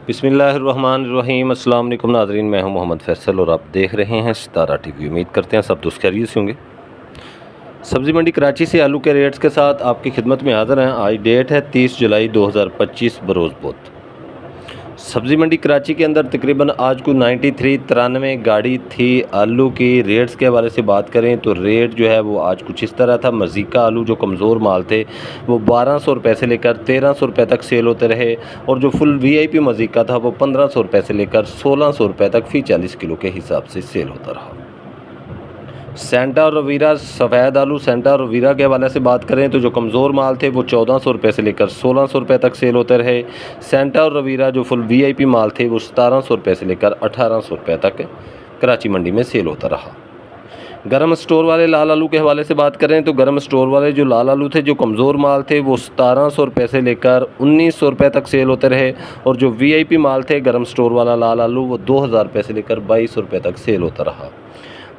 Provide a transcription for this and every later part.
बिस्मिल्लाहिर्रहमानिर्रहीम। अस्सलाम वालेकुम नाज़रीन, मैं हूं मोहम्मद फैसल और आप देख रहे हैं सितारा टीवी। उम्मीद करते हैं सब दोस्त खैरियत से होंगे। सब्ज़ी मंडी कराची से आलू के रेट्स के साथ आपकी खिदमत में हाज़िर हैं। आज डेट है 30 जुलाई 2025 बरोज़ बुध। सब्ज़ी मंडी कराची के अंदर तकरीबन आज को 93 गाड़ी थी। आलू की रेट्स के हवाले से बात करें तो रेट जो है वो आज कुछ इस तरह था। मज़ीका आलू जो कमज़ोर माल थे वो 1200 रुपये से लेकर 1300 रुपये तक सेल होते रहे और जो फुल वीआईपी मज़ीका था वो 1500 रुपये से लेकर 1600 रुपये तक फ़ी 40 किलो के हिसाब से सेल होता रहा। सेंटा और रवीरा सफ़ेद आलू सेंटा और रवीरा के हवाले से बात करें तो जो कमज़ोर माल थे वो 1400 रुपये से लेकर 1600 रुपये तक सेल होते रहे। सेंटा और रवीरा जो फुल वीआईपी माल थे वो 1700 रुपये से लेकर 1800 रुपये तक कराची मंडी में सेल होता रहा। गरम स्टोर वाले लाल आलू के हवाले से बात करें तो गरम स्टोर वाले जो लाल आलू थे जो कमज़ोर माल थे वो 1700 रुपये से लेकर 1900 रुपये तक सेल होते रहे और जो वीआईपी माल थे गरम स्टोर वाला लाल आलू वो 2000 रुपये से लेकर 2200 रुपये तक सेल होता रहा।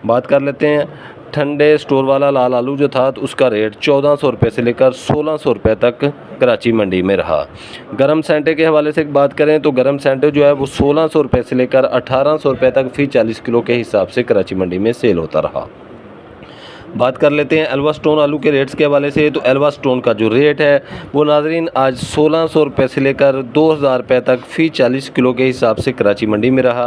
बात कर लेते हैं ठंडे स्टोर वाला लाल आलू जो था तो उसका रेट 1400 रुपये से लेकर 1600 रुपये तक कराची मंडी में रहा। गरम सेंटे के हवाले से बात करें तो गरम सेंटे जो है वो 1600 रुपये से लेकर 1800 रुपये तक फ़ी 40 किलो के हिसाब से कराची मंडी में सेल होता रहा। बात कर लेते हैं एल्वा स्टोन आलू के रेट्स के हवाले से तो एल्वा स्टोन का जो रेट है वो नाजरीन आज 1600 रुपये से लेकर 2000 रुपये तक फ़ी 40 किलो के हिसाब से कराची मंडी में रहा।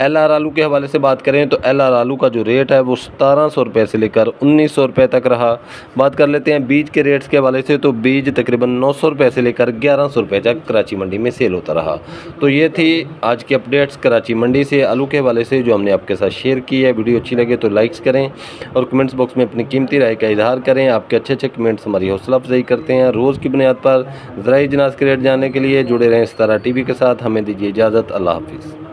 एलआर आलू के हवाले से बात करें तो एलआर आलू का जो रेट है वो 1700 रुपये से लेकर 1900 रुपये तक रहा। बात कर लेते हैं बीज के रेट्स के हवाले से तो बीज तकरीबन 900 रुपये से लेकर 1100 रुपये तक कराची मंडी में सेल होता रहा। तो ये थी आज की अपडेट्स कराची मंडी से आलू के हवाले से जो हमने आपके साथ शेयर की है। वीडियो अच्छी लगे तो लाइक्स करें और कमेंट्स बॉक्स में अपनी कीमती राय का इजहार करें। आपके अच्छे कमेंट्स हमारी हौसला अफजाई करते हैं। रोज़ की बुनियाद पर ज़राई जनाज़ के रेट जानने के लिए जुड़े रहें सितारा टीवी के साथ। हमें दीजिए इजाज़त। अल्लाह हाफिज़।